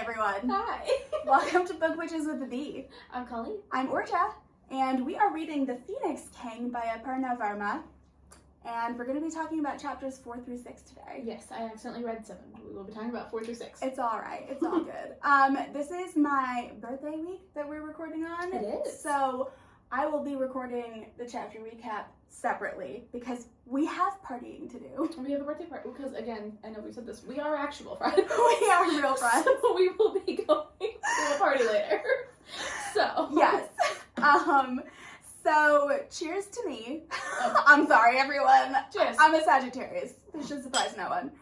everyone. Hi. Welcome to Book Witches with a B. I'm Colleen. I'm Orja, and we are reading The Phoenix King by Aparna Verma. And we're going to be talking about chapters 4 through 6 today. Yes, I accidentally read 7. We will be talking about 4 through 6. It's all right. It's all good. This is my birthday week that we're recording on. It is. So I will be recording the chapter recap separately because we have partying to do. We have a birthday party because, again, I know we said this, we are actual friends. We are real friends. So we will be going to a party later. So. Yes. So cheers to me. Oh. I'm sorry, everyone. Cheers. I'm a Sagittarius. This should surprise no one.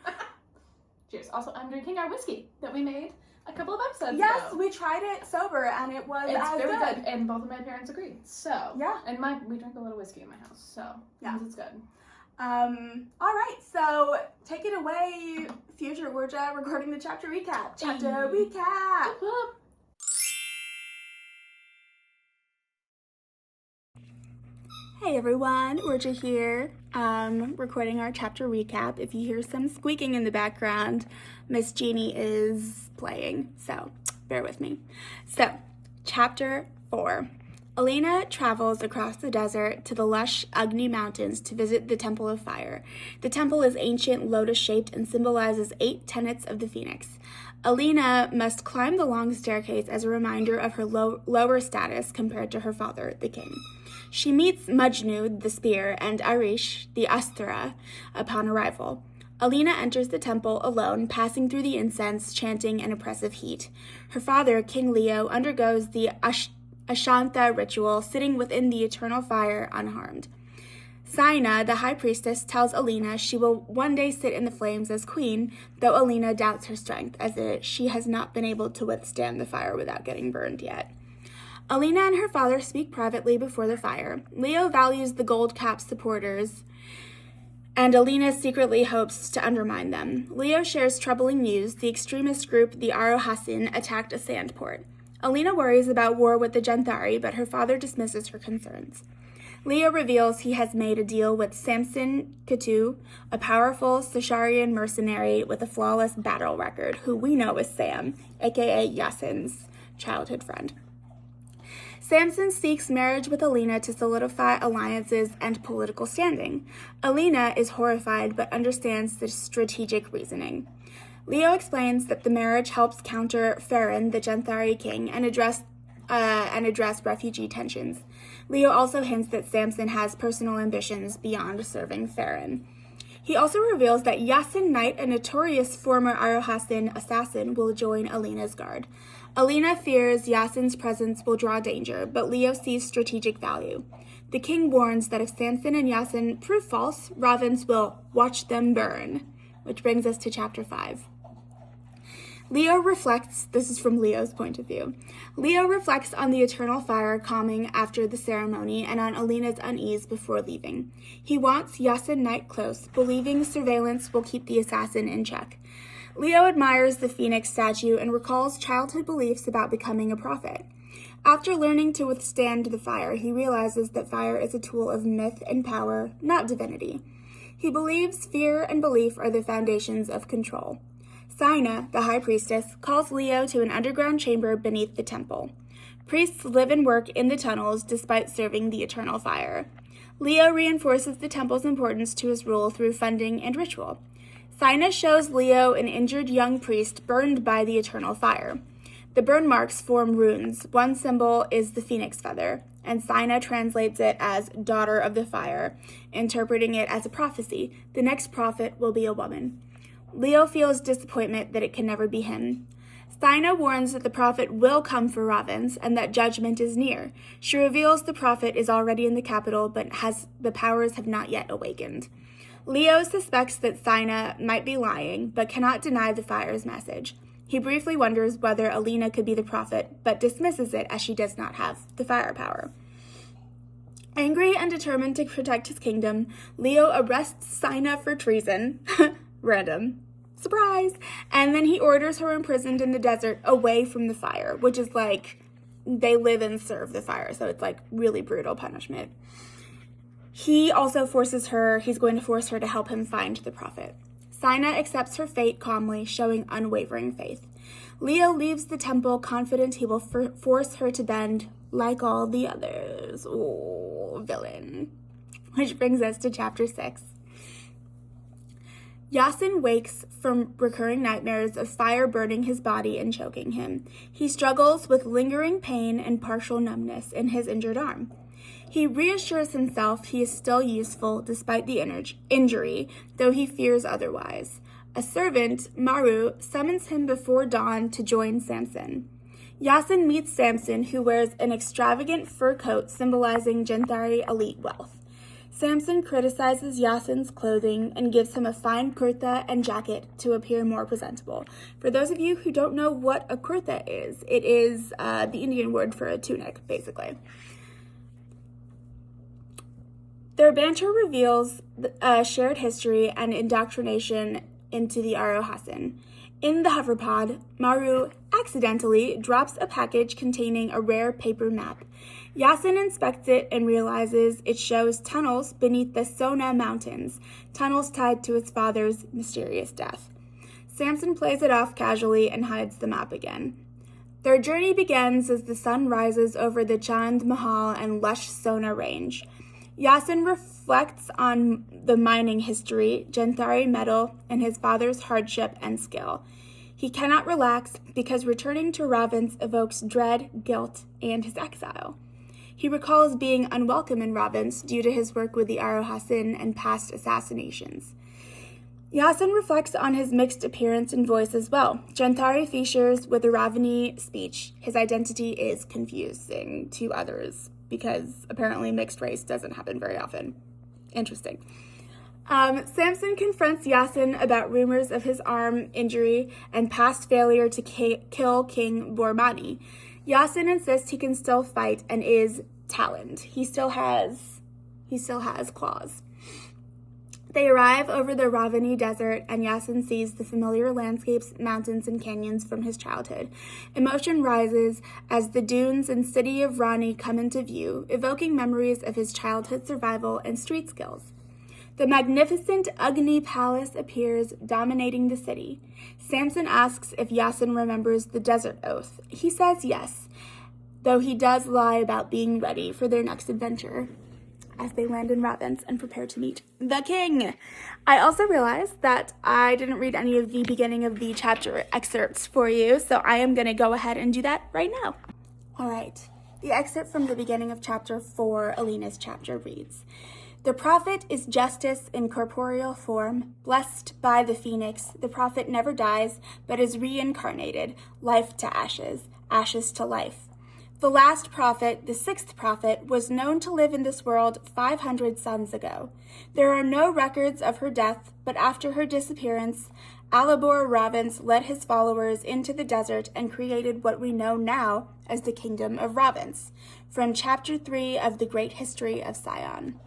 Cheers. Also, I'm drinking our whiskey that we made a couple of episodes ago. Yes, we tried it sober and it was very good. And both of my parents agreed. So yeah. And we drink a lot of whiskey in my house. So yeah, it's good. All right, so take it away, future Orja, recording the chapter recap. Chapter recap. Hey everyone, Orja here, recording our chapter recap. If you hear some squeaking in the background, Miss Jeannie is playing, so bear with me. So, chapter 4. Alina travels across the desert to the lush Agni Mountains to visit the Temple of Fire. The temple is ancient, lotus-shaped, and symbolizes 8 tenets of the Phoenix. Alina must climb the long staircase as a reminder of her lower status compared to her father, the king. She meets Majnud, the spear, and Arish, the Astra, upon arrival. Alina enters the temple alone, passing through the incense, chanting an oppressive heat. Her father, King Leo, undergoes the Ashanta ritual, sitting within the eternal fire unharmed. Saina, the high priestess, tells Alina she will one day sit in the flames as queen, though Alina doubts her strength, as she has not been able to withstand the fire without getting burned yet. Alina and her father speak privately before the fire. Leo values the gold-capped supporters, and Alina secretly hopes to undermine them. Leo shares troubling news. The extremist group, the Arohasin, attacked a sand port. Alina worries about war with the Janthari, but her father dismisses her concerns. Leo reveals he has made a deal with Samson Ketu, a powerful Sasharian mercenary with a flawless battle record, who we know as Sam, aka Yasin's childhood friend. Samson seeks marriage with Alina to solidify alliances and political standing. Alina is horrified but understands the strategic reasoning. Leo explains that the marriage helps counter Farron, the Janthari king, and address refugee tensions. Leo also hints that Samson has personal ambitions beyond serving Farron. He also reveals that Yasin Knight, a notorious former Arohasin assassin, will join Alina's guard. Alina fears Yasin's presence will draw danger, but Leo sees strategic value. The king warns that if Samson and Yasin prove false, Ravens will watch them burn. Which brings us to chapter 5. Leo reflects, this is from Leo's point of view, Leo reflects on the eternal fire calming after the ceremony and on Alina's unease before leaving. He wants Yasin Knight close, believing surveillance will keep the assassin in check. Leo admires the phoenix statue and recalls childhood beliefs about becoming a prophet. After learning to withstand the fire, he realizes that fire is a tool of myth and power, not divinity. He believes fear and belief are the foundations of control. Saina, the high priestess, calls Leo to an underground chamber beneath the temple. Priests live and work in the tunnels despite serving the eternal fire. Leo reinforces the temple's importance to his rule through funding and ritual. Saina shows Leo an injured young priest burned by the eternal fire. The burn marks form runes. One symbol is the phoenix feather, and Saina translates it as daughter of the fire, interpreting it as a prophecy. The next prophet will be a woman. Leo feels disappointment that it can never be him. Saina warns that the prophet will come for Ravens and that judgment is near. She reveals the prophet is already in the capital, but the powers have not yet awakened. Leo suspects that Saina might be lying, but cannot deny the fire's message. He briefly wonders whether Alina could be the prophet, but dismisses it as she does not have the firepower. Angry and determined to protect his kingdom, Leo arrests Saina for treason. Random. Surprise! And then he orders her imprisoned in the desert away from the fire, which is like, they live and serve the fire, so it's like really brutal punishment. He's going to force her to help him find the prophet. Saina accepts her fate calmly, showing unwavering faith. Leo leaves the temple confident he will force her to bend like all the others. Oh, villain. Which brings us to chapter 6. Yasin wakes from recurring nightmares of fire burning his body and choking him. He struggles with lingering pain and partial numbness in his injured arm. He reassures himself he is still useful despite the injury, though he fears otherwise. A servant, Maru, summons him before dawn to join Samson. Yasin meets Samson, who wears an extravagant fur coat symbolizing Janthari elite wealth. Samson criticizes Yasin's clothing and gives him a fine kurta and jacket to appear more presentable. For those of you who don't know what a kurta is, it is the Indian word for a tunic, basically. Their banter reveals shared history and indoctrination into the Arohasin. In the hoverpod, Maru accidentally drops a package containing a rare paper map. Yasin inspects it and realizes it shows tunnels beneath the Sona Mountains, tunnels tied to his father's mysterious death. Samson plays it off casually and hides the map again. Their journey begins as the sun rises over the Chand Mahal and lush Sona range. Yasin reflects on the mining history, Janthari metal, and his father's hardship and skill. He cannot relax because returning to Ravens evokes dread, guilt, and his exile. He recalls being unwelcome in Ravens due to his work with the Arohasin and past assassinations. Yasin reflects on his mixed appearance and voice as well. Janthari features with a Ravani speech. His identity is confusing to others because apparently mixed race doesn't happen very often. Interesting. Samson confronts Yasin about rumors of his arm injury and past failure to kill King Bormani. Yasin insists he can still fight and is taloned. He still has claws. They arrive over the Ravani desert, and Yasin sees the familiar landscapes, mountains, and canyons from his childhood. Emotion rises as the dunes and city of Rani come into view, evoking memories of his childhood survival and street skills. The magnificent Agni Palace appears, dominating the city. Samson asks if Yasin remembers the desert oath. He says yes, though he does lie about being ready for their next adventure as they land in Ravens and prepare to meet the king. I also realized that I didn't read any of the beginning of the chapter excerpts for you, so I am going to go ahead and do that right now. All right. The excerpt from the beginning of chapter 4, Alina's chapter, reads, "The prophet is justice in corporeal form. Blessed by the phoenix, the prophet never dies, but is reincarnated, life to ashes, ashes to life. The last prophet, the sixth prophet, was known to live in this world 500 suns ago. There are no records of her death, but after her disappearance, Alabor Ravens led his followers into the desert and created what we know now as the Kingdom of Ravens." From chapter 3 of the Great History of Sion.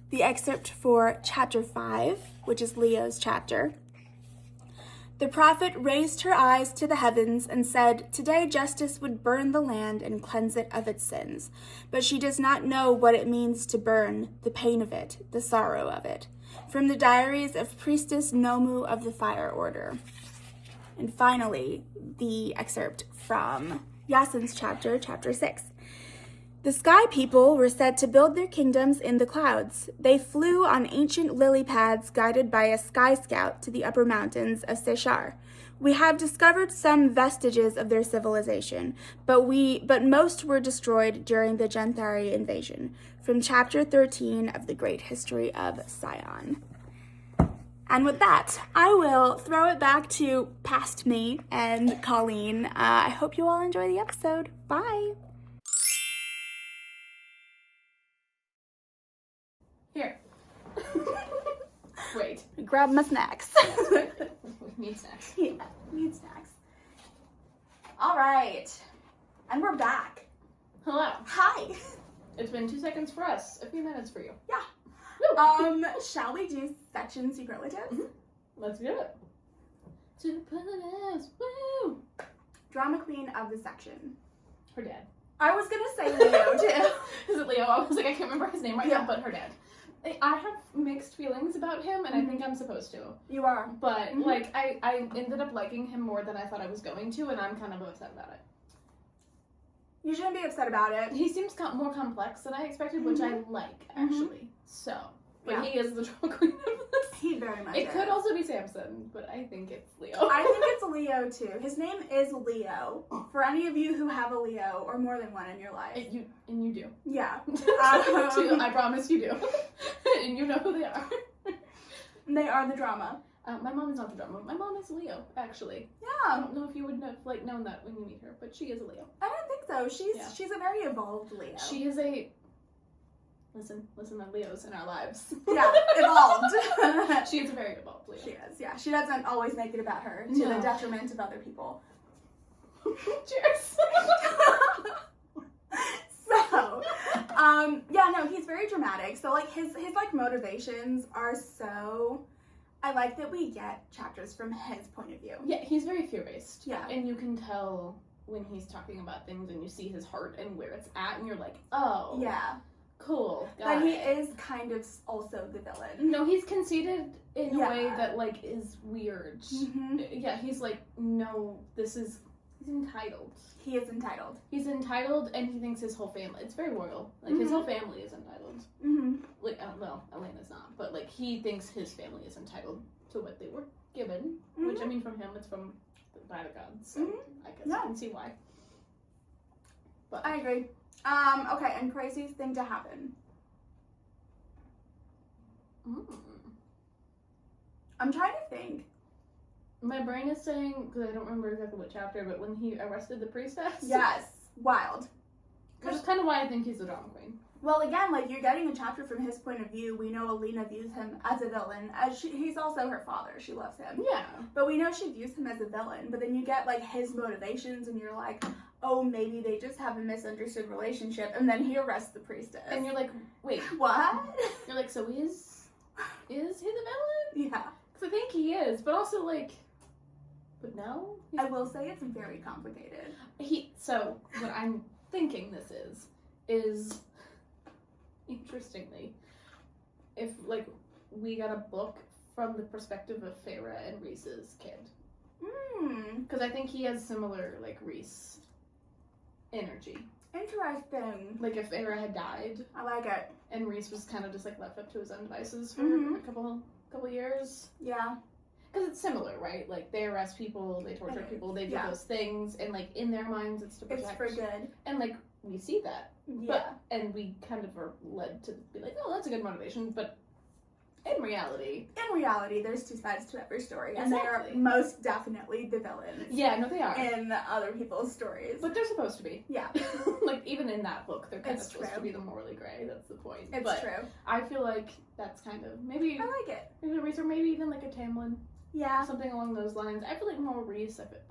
The excerpt for chapter 5, which is Leo's chapter. "The prophet raised her eyes to the heavens and said, 'Today justice would burn the land and cleanse it of its sins.' But she does not know what it means to burn, the pain of it, the sorrow of it." From the diaries of Priestess Nomu of the Fire Order. And finally, the excerpt from Yasin's chapter, chapter 6. "The sky people were said to build their kingdoms in the clouds. They flew on ancient lily pads guided by a sky scout to the upper mountains of Seshar. We have discovered some vestiges of their civilization, but most were destroyed during the Janthari invasion." From chapter 13 of the Great History of Sion. And with that, I will throw it back to past me and Colleen. I hope you all enjoy the episode. Bye. Here. Wait. Grab my snacks. We need snacks. Yeah, need snacks. All right. And we're back. Hello. Hi. It's been 2 seconds for us, a few minutes for you. Yeah. Shall we do section superlatives? Mm-hmm. Let's do it. Superlatives. Woo! Drama queen of the section. Her dad. I was gonna say Leo too. Is it Leo? I was like, I can't remember his name right Yeah. now, but her dad. I have mixed feelings about him, and I think I'm supposed to. You are. But, like, I ended up liking him more than I thought I was going to, and I'm kind of upset about it. You shouldn't be upset about it. He seems more complex than I expected, which I like, actually. So, but he is the drama queen of this. He very much It is. could also be Samson, but I think it's Leo. I think it's Leo, too. His name is Leo. For any of you who have a Leo, or more than one in your life. And you do. Yeah. I promise you do. And you know who they are. They are the drama. My mom is not the drama. My mom is Leo, actually. I Yeah. don't know if you would have known that when you meet her, but she is a Leo. I don't think so. She's a very evolved Leo. She is a... Listen to Leos in our lives. Yeah, evolved. She is a very evolved Leo. She is, yeah. She doesn't always make it about her, to the detriment of other people. Cheers. So, yeah, no, he's very dramatic. So, like, his like, motivations are so... I like that we get chapters from his point of view. Yeah, he's very fear-based. Yeah. And you can tell when he's talking about things and you see his heart and where it's at, and you're like, oh. Yeah. Cool. But he is kind of also the villain. No, he's conceited in a way that, like, is weird. Yeah, he's like, no, he's entitled. He is entitled. He's entitled, and he thinks his whole family, it's very royal. Like, his whole family is entitled. Like, well, Elena's not, but, like, he thinks his family is entitled to what they were given, which, I mean, from him, it's from by the gods, so I guess I can see why. But I agree. Okay, and craziest thing to happen. I'm trying to think. My brain is saying, because I don't remember exactly what chapter, but when he arrested the priestess. Yes, wild. Which is kind of why I think he's the drama queen. Well, again, like, you're getting a chapter from his point of view. We know Alina views him as a villain, as he's also her father. She loves him. Yeah. But we know she views him as a villain. But then you get, like, his motivations, and you're like, oh, maybe they just have a misunderstood relationship. And then he arrests the priestess. And you're like, wait. What? You're like, so is he the villain? Yeah. Because I think he is, but also, like, but no. I will say it's very complicated. So, what I'm thinking this is, interestingly, if, like, we got a book from the perspective of Feyre and Rhys's kid. Because I think he has similar, like, Rhys energy. Interesting. Like, if Feyre had died. I like it. And Rhys was kind of just, like, left up to his own devices for a couple years. Yeah. Because it's similar, right? Like, they arrest people, they torture people, they do those things, and, like, in their minds, it's to protect. It's for good. And, like, we see that. Yeah. And we kind of are led to be like, oh, that's a good motivation, but in reality, there's two sides to every story, and they are Exactly. most definitely the villains. Yeah, no, they are. In other people's stories. But they're supposed to be. Yeah. Like, even in that book, they're kind of supposed to true. be the morally gray. That's the point. It's but true. I feel like that's kind of, maybe, I like it. maybe a Rhys, or maybe even like a Tamlin. Yeah. Something along those lines. I feel like more Rhys. I think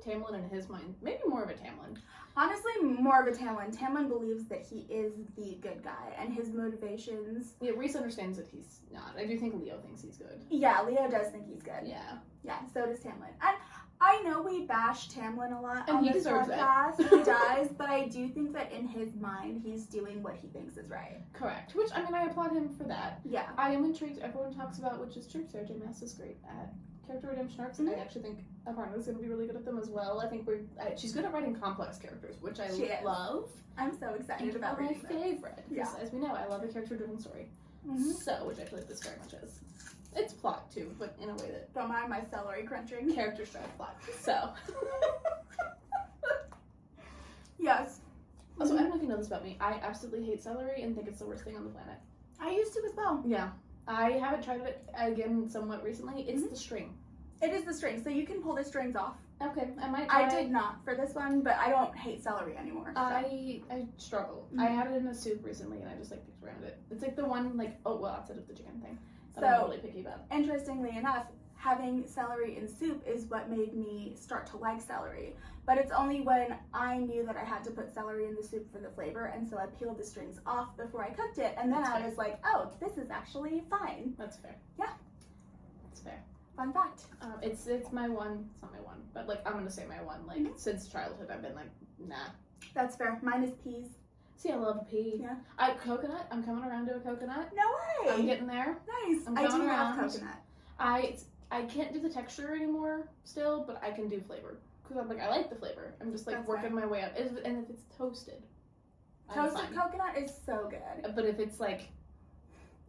Tamlin in his mind, maybe more of a Tamlin. Honestly, more of a Tamlin. Tamlin believes that he is the good guy, and his motivations... Yeah, Rhys understands that he's not. I do think Leo thinks he's good. Yeah, Leo does think he's good. Yeah. Yeah, so does Tamlin. And I know we bash Tamlin a lot And on he this deserves podcast. it. He does, but I do think that in his mind, he's doing what he thinks is right. Correct. Which, I mean, I applaud him for that. Yeah. I am intrigued. Everyone talks about, which is true, Sarah J. Maas is great at character redemption arcs. I actually think Aparna is going to be really good at them as well. I think she's good at writing complex characters, which I love. I'm so excited about my reading this. favorite. Yeah. As we know, I love a character-driven story. So, which I feel like this very much is. It's plot too, but in a way that Don't mind my celery crunching. characters drive plot. So. Yes. Also, I don't know if you know this about me. I absolutely hate celery and think it's the worst thing on the planet. I used to as well. Yeah. I haven't tried it again somewhat recently. It's the string. It is the string, so you can pull the strings off. Okay, I might try. I did not for this one, but I don't hate celery anymore. So. I struggle. I had it in a soup recently and I just like picked around it. It's like the one like outside of the chicken thing that I'm really picky about. Interestingly enough, having celery in soup is what made me start to like celery. But it's only when I knew that I had to put celery in the soup for the flavor, and so I peeled the strings off before I cooked it, and then I was like, oh, this is actually fine. That's fair. Yeah. That's fair. Fun fact. It's my one. It's not my one, but like I'm gonna say my one. Like since childhood, I've been like, nah. That's fair. Mine is peas. See, I love a pea. Yeah. Coconut. I'm coming around to a coconut. No way. I'm getting there. Nice. I do around. love coconut. I can't do the texture anymore still, but I can do flavor. Because I'm like, I like the flavor. I'm just like That's working fair. my way up. And if it's toasted. Toasted coconut is so good. But if it's like...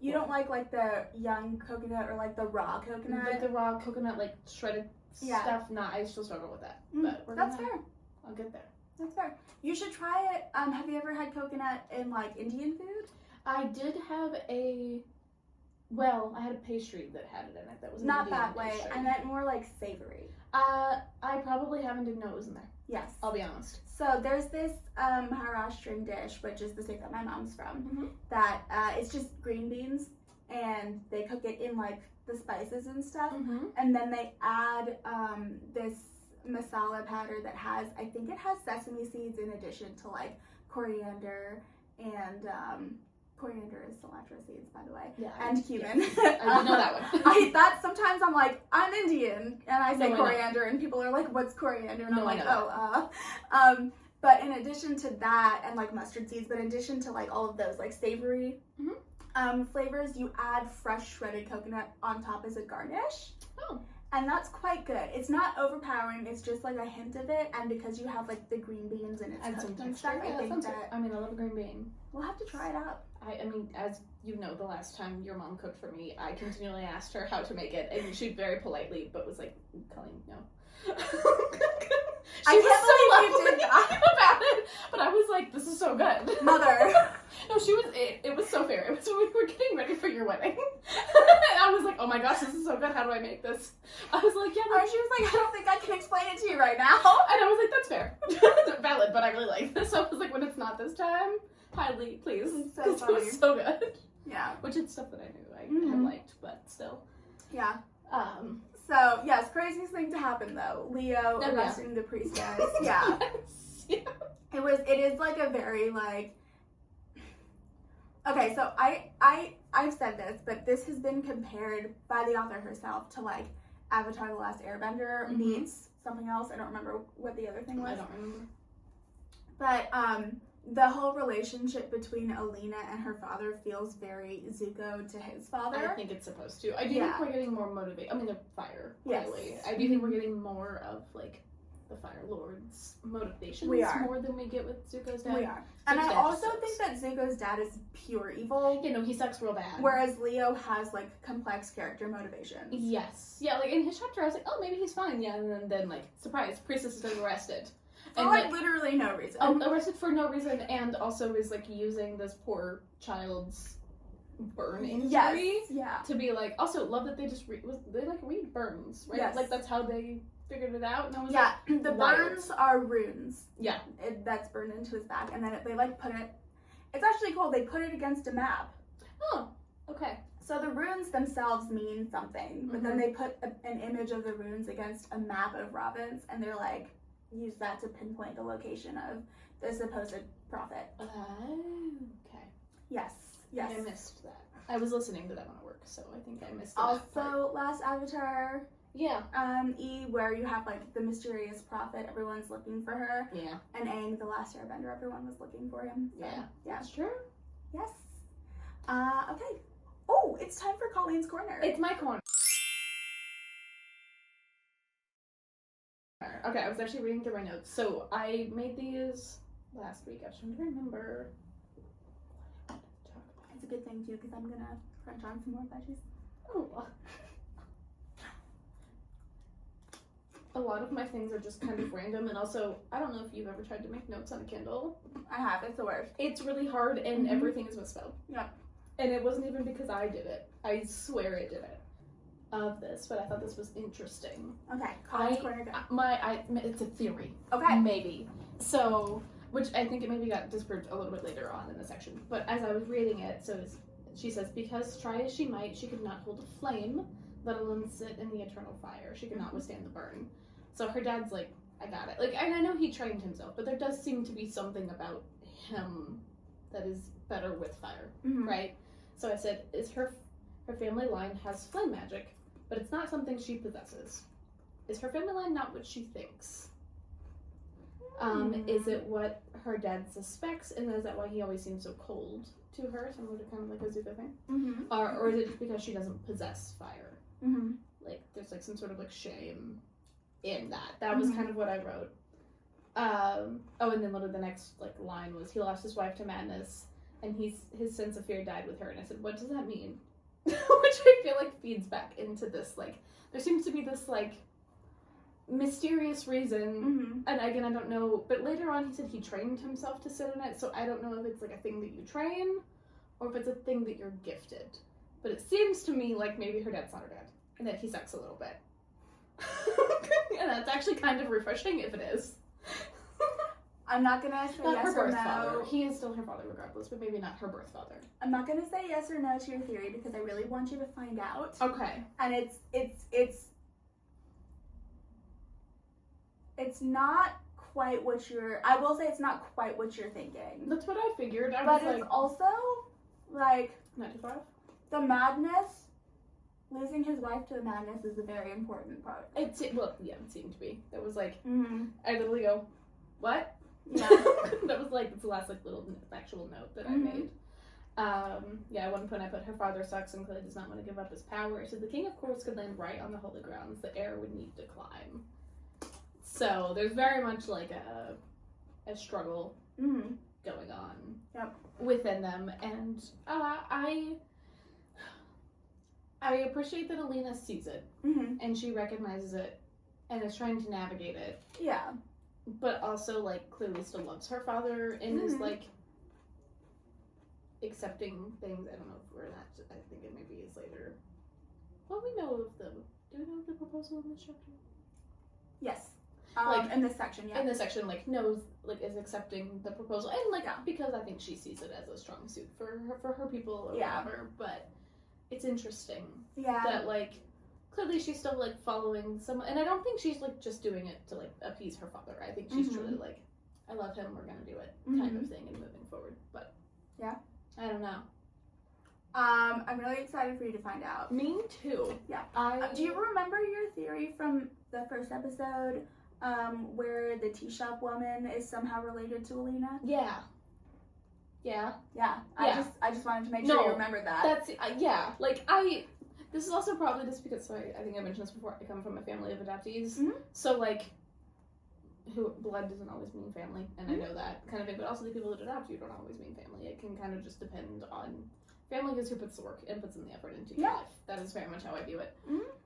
You don't like the young coconut or like the raw coconut? Like the raw coconut, like shredded stuff, I still struggle with that. But that's fair. I'll get there. That's fair. You should try it. Have you ever had coconut in like Indian food? I did have I had a pastry that had it in it. That was not that way. I meant more like savory. I probably haven't didn't know it was in there. Yes. I'll be honest. So there's this Maharashtrian dish, which is the state that my mom's from, that it's just green beans, and they cook it in like the spices and stuff, and then they add this masala powder that has, I think it has sesame seeds in addition to like coriander and coriander is cilantro seeds, by the way, and cumin. Yeah. I didn't know that one. Sometimes I'm like, I'm Indian, and I say coriander, and people are like, what's coriander? And I'm like, but in addition to that, and like mustard seeds, but in addition to like all of those like savory flavors, you add fresh shredded coconut on top as a garnish. Oh. And that's quite good. It's not overpowering, it's just like a hint of it, and because you have like the green beans and it's cooked and stuff, I think that... I mean, I love a green bean. We'll have to try it out. I mean, as you know, the last time your mom cooked for me, I continually asked her how to make it, and she very politely, but was like, Colleen, no. I can't believe you did that about it, but I was like, this is so good. Mother. No, it was so fair. It was when we were getting ready for your wedding. And I was like, oh my gosh, this is so good. How do I make this? I was like, yeah. She was like, I don't think I can explain it to you right now. And I was like, that's fair. Valid, but I really like this. So I was like, when it's not this time, highly please. So funny. It was so good. Yeah. Which is stuff that I knew I had liked, but still. Yeah. So, yes, craziest thing to happen though. Leo arresting the priestess. Yeah. Yeah. It is like a very like... Okay, so I've said this, but this has been compared by the author herself to like Avatar: The Last Airbender meets something else. I don't remember what the other thing was. I don't remember. But the whole relationship between Alina and her father feels very Zuko to his father. I think it's supposed to. I do think we're getting more motivated. I mean, the fire, clearly. I do think we're getting more of like the Fire Lord's motivations more than we get with Zuko's dad. We are. And I also think that Zuko's dad is pure evil. You know, he sucks real bad. Whereas Leo has, like, complex character motivations. Yes. Yeah, like, in his chapter, I was like, oh, maybe he's fine. Yeah, and then like, surprise, priestess is getting arrested. For, like, literally no reason. Arrested for no reason, and also is, like, using this poor child's burn injury to be like, also, love that they just, they, like, read burns, right? Yes. Like, that's how they figured it out, and I was like, the burns are runes. Yeah. That's burned into his back, and then they, like, put it, it's actually cool, they put it against a map. Oh, okay. So the runes themselves mean something, but then they put an image of the runes against a map of Robin's, and they're like, use that to pinpoint the location of the supposed prophet. Okay. Yes. I missed that. I was listening to them at work, so I think I missed that. Also, Last Avatar. Yeah. Where you have like the mysterious prophet, everyone's looking for her. Yeah. And Aang, the last airbender, everyone was looking for him. So, yeah. That's true. Yes. Okay. Oh, it's time for Colleen's Corner. It's my corner. Okay, I was actually reading through my notes. So I made these last week. I was trying to remember. It's a good thing too, because I'm gonna crunch on some more veggies. Oh. A lot of my things are just kind of random, and also, I don't know if you've ever tried to make notes on a Kindle. I have, it's the worst. It's really hard, and everything is misspelled. Yeah. And it wasn't even because I did it. I swear it did it. Of this, but I thought this was interesting. Okay, Colleen's Corner. It's a theory. Okay. Maybe. So, which I think it maybe got disproved a little bit later on in the section. But as I was reading it, she says, because try as she might, she could not hold a flame, let alone sit in the eternal fire. She could not withstand the burn. So her dad's like, I got it. Like, and I know he trained himself, but there does seem to be something about him that is better with fire, right? So I said, her family line has flame magic, but it's not something she possesses. Is her family line not what she thinks? Is it what her dad suspects, and is that why he always seems so cold to her, similar to kind of like Azuka thing? Mm-hmm. Or is it just because she doesn't possess fire? Mm-hmm. Like, there's like some sort of like shame in that. That was kind of what I wrote. And then literally the next like line was, he lost his wife to madness, and his sense of fear died with her. And I said, what does that mean? Which I feel like feeds back into this, like, there seems to be this like mysterious reason, and again I don't know, but later on he said he trained himself to sit in it, so I don't know if it's like a thing that you train or if it's a thing that you're gifted, but it seems to me like maybe her dad's not her dad and that he sucks a little bit. And that's actually kind of refreshing if it is. I'm not gonna say not yes her or birth no. father. He is still her father regardless, but maybe not her birth father. I'm not gonna say yes or no to your theory because I really want you to find out. Okay. And it's not quite what you're, I will say it's not quite what you're thinking. That's what I figured. But it's also, like, 95? the madness, losing his wife to the madness is a very important part. It seemed to be. That was like, Mm-hmm. I literally go, what? Yeah. That was like, it's the last like little actual note that I made. At one point I put, her father sucks and clearly does not want to give up his power. So the king of course could land right on the holy grounds the heir would need to climb. So there's very much like a struggle going on within them, and I appreciate that Alina sees it and she recognizes it and is trying to navigate it. Yeah. But also like clearly still loves her father and is like accepting things. I don't know if we're not. I think it maybe is later. Well, do we know of the proposal in this chapter? Yes. Like in this section, yeah. In this section, like knows, like is accepting the proposal, and like because I think she sees it as a strong suit for her people or whatever. But it's interesting that like clearly she's still like following someone, and I don't think she's like just doing it to like appease her father. I think she's truly like, I love him, we're gonna do it, kind of thing, and moving forward. But I don't know. I'm really excited for you to find out. Me too. Yeah. Do you remember your theory from the first episode, where the tea shop woman is somehow related to Alina? Yeah. I just wanted to make sure you remembered that. That's like this is also probably just because, so I think I mentioned this before, I come from a family of adoptees, so like blood doesn't always mean family, and I know that kind of thing, but also the people that adopt you don't always mean family. It can kind of just depend on, family is who puts the work and puts in the effort into your life. That is very much how I view it.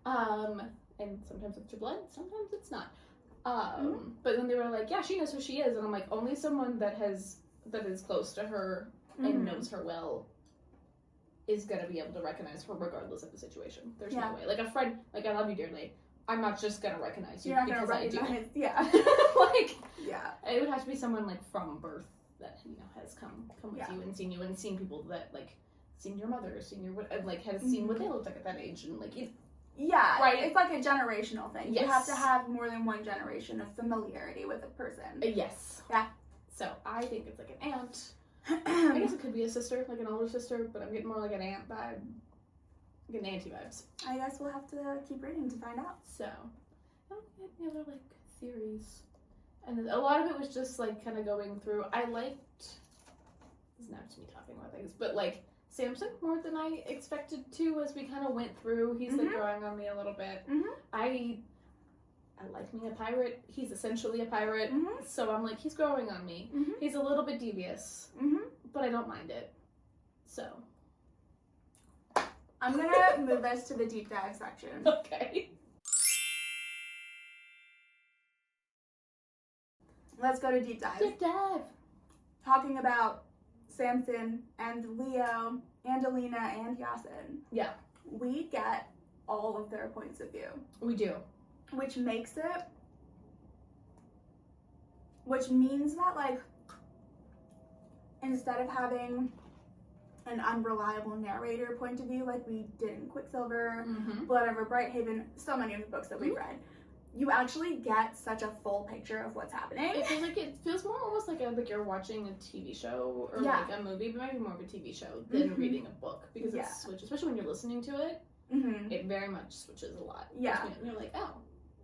And sometimes it's your blood, sometimes it's not. But then they were like, yeah, she knows who she is, and I'm like, only someone that is close to her and knows her well is gonna be able to recognize her regardless of the situation. There's no way. Like a friend, like I love you dearly, I'm not just gonna recognize you because I do. Like, it would have to be someone like from birth that has come with you and seen you and seen people that like seen your mother, seen your like has seen what they looked like at that age, and like right. It's like a generational thing. You have to have more than one generation of familiarity with a person. Yes. Yeah. So I think it's like an aunt. I guess it could be a sister, like an older sister, but I'm getting more like an aunt vibe. I'm getting auntie vibes. I guess we'll have to keep reading to find out. So, I don't have any other like theories. And a lot of it was just like kind of going through. I liked, this is not just me talking about things, but like Samson more than I expected to as we kind of went through. He's like growing on me a little bit. I like being a pirate. He's essentially a pirate. So I'm like, he's growing on me. He's a little bit devious, but I don't mind it. So. I'm going to move us to the deep dive section. Okay. Let's go to deep dive. Deep dive. Talking about Samson and Leo and Alina and Yasin. Yeah. We get all of their points of view. We do. Which makes it, which means that like, instead of having an unreliable narrator point of view like we did in Quicksilver, Blood Over Brighthaven, so many of the books that we've read, you actually get such a full picture of what's happening. It feels more almost like you're watching a TV show or like a movie, but maybe more of a TV show than reading a book, because it switches, especially when you're listening to it. It very much switches a lot. Yeah. And you're like, oh.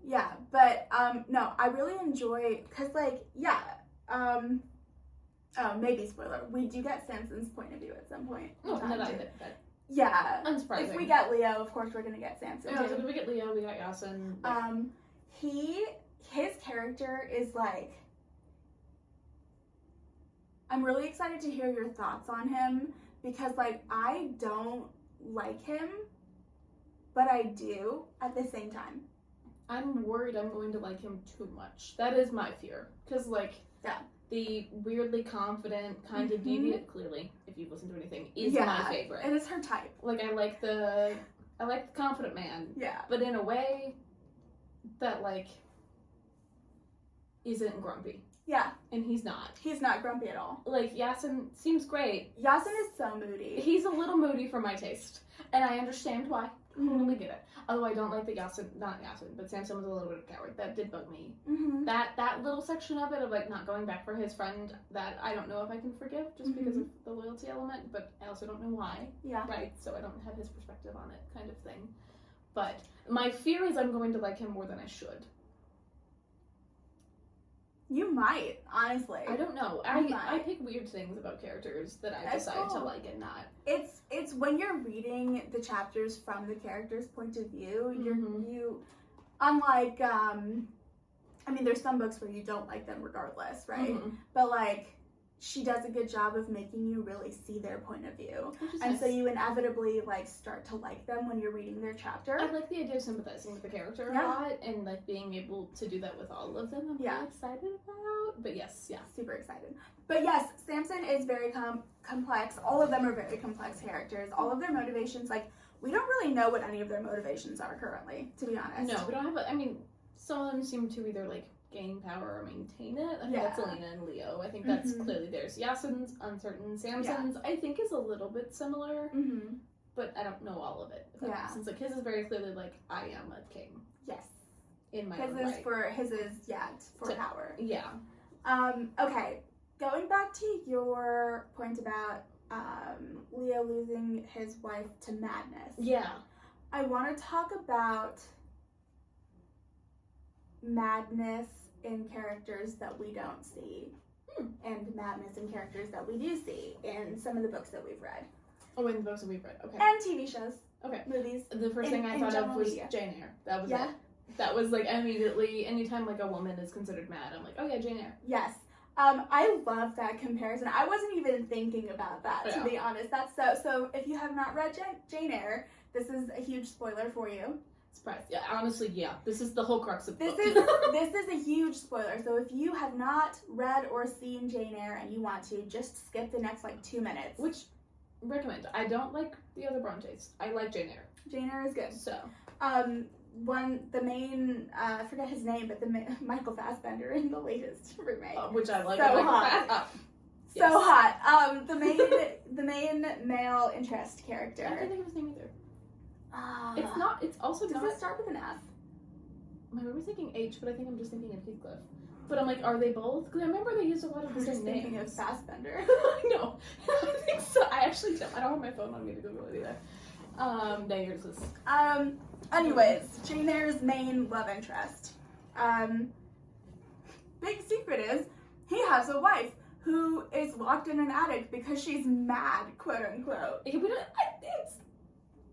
Yeah, but, no, I really enjoy, because, like, yeah, oh, maybe spoiler, we do get Samson's point of view at some point. No, that yeah. unsurprising. If we get Leo, of course we're gonna get Samson, Yeah, too. so if we get Leo, we got Yasin. His character is, like, I'm really excited to hear your thoughts on him, because, like, I don't like him, but I do at the same time. I'm worried I'm going to like him too much. That is my fear. Because, like, yeah. The weirdly confident, kind of deviant, clearly, if you've listened to anything, is my favorite. It is her type. Like, I like the confident man. Yeah. But in a way that, like, isn't grumpy. Yeah. And he's not. He's not grumpy at all. Like, Yasin seems great. Yasin is so moody. He's a little moody for my taste. And I understand why. Totally get it. Although I don't like that not Yasin, but Samson was a little bit of a coward. That did bug me. Mm-hmm. That little section of it, of, like, not going back for his friend, that I don't know if I can forgive, just because of the loyalty element, but I also don't know why. Yeah. Right? So I don't have his perspective on it, kind of thing. But my fear is I'm going to like him more than I should. You might, honestly. I don't know. I pick weird things about characters that I decide to like and not. It's when you're reading the chapters from the character's point of view, you unlike I mean, there's some books where you don't like them regardless, right? But, like, she does a good job of making you really see their point of view. And so you inevitably, like, start to like them when you're reading their chapter. I like the idea of sympathizing with the character a lot, and, like, being able to do that with all of them. I'm really excited about. But yes, super excited. But yes, Samson is very complex. All of them are very complex characters. All of their motivations, like, we don't really know what any of their motivations are currently, to be honest. No, we don't have I mean, some of them seem to either, like, gain power or maintain it. I think that's Elena and Leo. I think that's clearly theirs. Yasin's uncertain. Samson's, I think, is a little bit similar, but I don't know all of it. Since, like, his is very clearly, like, I am a king. Yes. In my own right. His is for power. Yeah. Okay, going back to your point about Leo losing his wife to madness. Yeah. I want to talk about madness in characters that we don't see, and madness in characters that we do see in some of the books that we've read. Oh, in the books that we've read, okay. And TV shows. Okay. Movies. The first thing I thought of was Jane Eyre. That was it. That was, like, immediately, anytime, like, a woman is considered mad, I'm like, oh yeah, Jane Eyre. Yes. I love that comparison. I wasn't even thinking about that, to be honest. That's so if you have not read Jane Eyre, this is a huge spoiler for you. Surprise. Yeah, honestly, yeah. This is the whole crux of the book. This is a huge spoiler. So if you have not read or seen Jane Eyre and you want to, just skip the next, like, 2 minutes. Which, recommend. I don't like the other Brontes. I like Jane Eyre. Jane Eyre is good. So. The main, I forget his name, but Michael Fassbender in the latest remake. Which I like. So hot. So hot. The main male interest character. I can't think of his name either. It's not. It's also not. Does it start with an F? I remember thinking H, but I think I'm just thinking of Heathcliff. But I'm like, are they both? Because I remember they used a lot of the same names. Thinking of Fassbender. No, I think so. I actually don't. I don't have my phone on me to Google it either. No, yours is. Anyways, Jane Eyre's main love interest. Big secret is he has a wife who is locked in an attic because she's mad, quote unquote. It's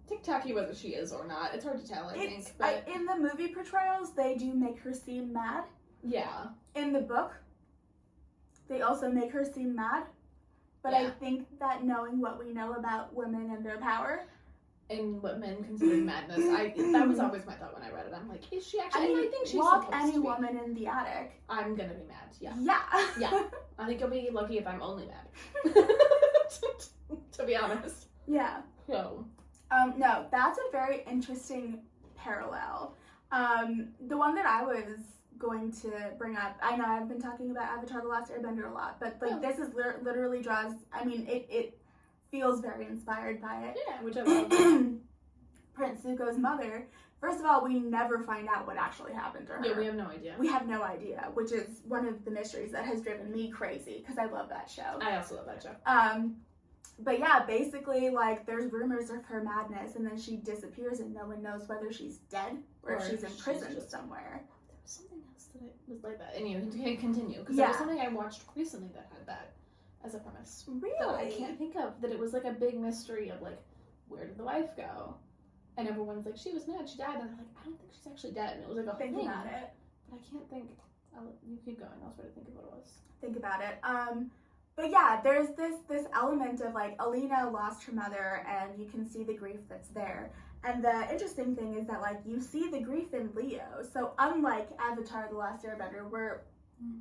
TikTok-y whether she is or not. It's hard to tell, I think. But in the movie portrayals, they do make her seem mad. Yeah. In the book, they also make her seem mad. But I think that knowing what we know about women and their power, and what men consider madness, that was always my thought when I read it. I'm like, is she actually? I think she's lock supposed any to be. woman in the attic. I'm gonna be mad. Yeah. Yeah. I think you'll be lucky if I'm only mad. To be honest. Yeah. So. No, that's a very interesting parallel. The one that I was going to bring up, I know I've been talking about Avatar: The Last Airbender a lot, but like this is literally draws. I mean, it feels very inspired by it. Yeah, which I love. Prince Zuko's mother. First of all, we never find out what actually happened to her. Yeah, we have no idea. We have no idea, which is one of the mysteries that has driven me crazy because I love that show. I also love that show. But yeah, basically, like, there's rumors of her madness, and then she disappears, and no one knows whether she's dead or if she's imprisoned somewhere. There was something else that was like that. Anyway, continue. Because there was something I watched recently that had that as a premise. Really? That I can't think of. That it was like a big mystery of like, where did the wife go? And everyone's like, she was mad, she died. And they're like, I don't think she's actually dead. And it was like a whole thing. Think about it. But I can't think. You keep going. I'll try to think of what it was. Think about it. But yeah, there's this element of like Alina lost her mother, and you can see the grief that's there. And the interesting thing is that like you see the grief in Leo. So unlike Avatar: The Last Airbender, where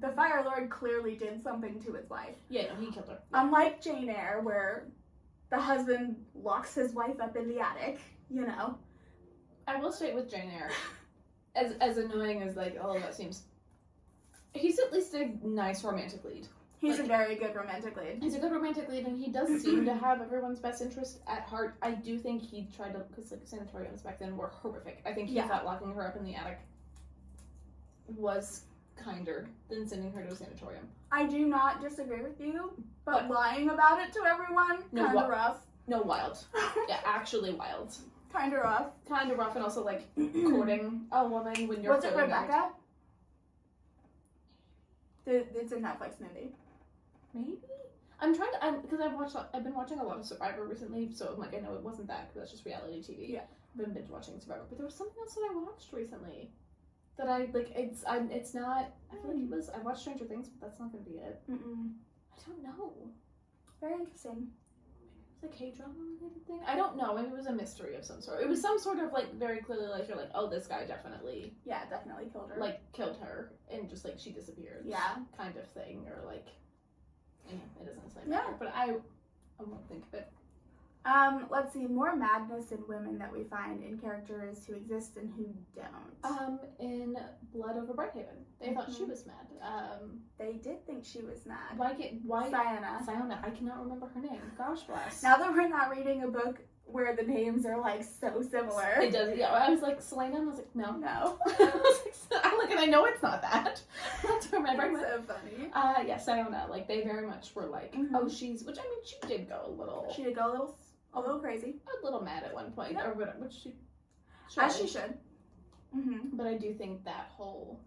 the Fire Lord clearly did something to his wife. Yeah, no, he killed her. Unlike Jane Eyre, where the husband locks his wife up in the attic, you know. I will say with Jane Eyre, as annoying as like all of that seems, he's at least a nice romantic lead. He's a very good romantic lead. He's a good romantic lead, and he does seem to have everyone's best interest at heart. I do think he tried to, because like sanatoriums back then were horrific. I think he thought locking her up in the attic was kinder than sending her to a sanatorium. I do not disagree with you, but lying about it to everyone, kind of rough. No, wild. Yeah, actually wild. Kind of rough. Kind of rough, and also like courting a woman when you're. Was it Rebecca? It's a Netflix movie. Maybe? I'm trying to, because I've been watching a lot of Survivor recently, so I'm like, I know it wasn't that, because that's just reality TV. Yeah. I've been binge watching Survivor, but there was something else that I watched recently that I, like, it's not, I feel like it was, I watched Stranger Things, but that's not going to be it. I don't know. Very interesting. Maybe it was a K-drama related thing? I don't know, maybe it was a mystery of some sort. It was some sort of, like, very clearly, like, you're like, oh, this guy definitely. Yeah, definitely killed her. Like, killed her, and just, like, she disappeared. Yeah. Kind of thing, or, like, it doesn't necessarily matter, but I won't think of it. Let's see, more madness in women that we find in characters who exist and who don't. In Blood Over Brighthaven, they thought she was mad. They did think she was mad. Why? Sayana. I cannot remember her name. Gosh bless. Now that we're not reading a book where the names are like so similar. It does, yeah. I was like, Selena, and I was like, no. I'm like, and I know it's not that. That's remembering. That's so funny. Yeah, Sayona, like, they very much were like, oh, she's, which, I mean, she did go a little crazy. A little mad at one point, or whatever, which she should. As she should. But I do think that whole,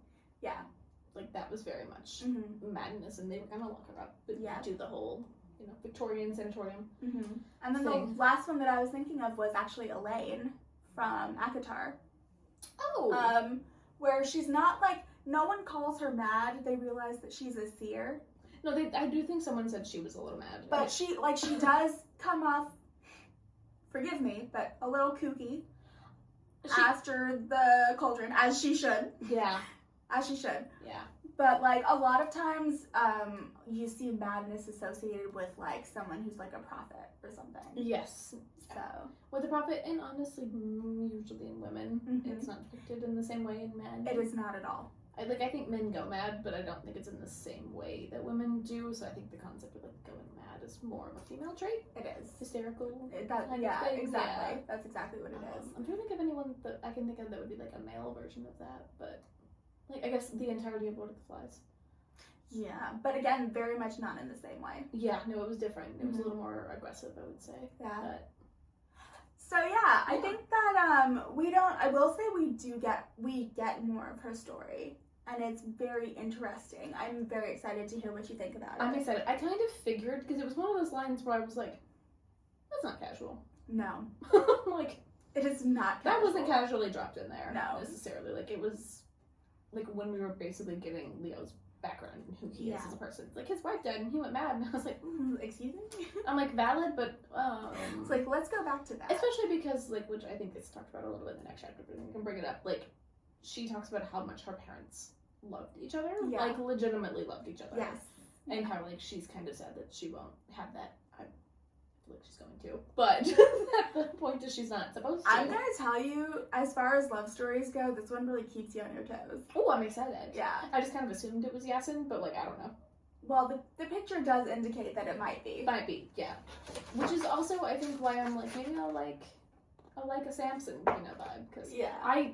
like, that was very much madness, and they were gonna lock her up, but do the whole, you know, Victorian sanatorium. And then the last one that I was thinking of was actually Elaine from ACOTAR. Oh. Where she's not like, no one calls her mad. They realize that she's a seer. No, I do think someone said she was a little mad. But she does come off, forgive me, but a little kooky after the cauldron, as she should. Yeah. As she should. Yeah. But, like, a lot of times, you see madness associated with, like, someone who's, like, a prophet or something. Yes. So. With a prophet, and honestly, usually in women, it's not depicted in the same way in men. It is not at all. I think men go mad, but I don't think it's in the same way that women do, so I think the concept of, like, going mad is more of a female trait. It is. Hysterical. Exactly. Yeah. That's exactly what it is. I'm trying to think of anyone that I can think of that would be, like, a male version of that, but... Like, I guess the entirety of Lord of the Flies. Yeah, but again, very much not in the same way. Yeah, no, it was different. It was a little more aggressive, I would say. Yeah. But, so yeah, I think that I will say we get more of her story, and it's very interesting. I'm very excited to hear what you think about it. I'm excited. I kind of figured, because it was one of those lines where I was like, that's not casual. No. Like, it is not casual. That wasn't casually dropped in there. No. Necessarily. Like, it was, like, when we were basically getting Leo's background and who he is as a person. Like, his wife died and he went mad, and I was like, excuse me? I'm like, valid, but, It's like, let's go back to that. Especially because, like, which I think is talked about a little bit in the next chapter, but we can bring it up, like, she talks about how much her parents loved each other. Yeah. Like, legitimately loved each other. Yes. And how, like, she's kind of sad that she won't have that. I feel like she's going to. But the point is she's not supposed to. I'm going to tell you, as far as love stories go, this one really keeps you on your toes. Oh, I'm excited. Yeah. I just kind of assumed it was Yasin, but, like, I don't know. Well, the picture does indicate that it might be. Might be, yeah. Which is also, I think, why I'm like, maybe I'll like a Samson kind of vibe. Because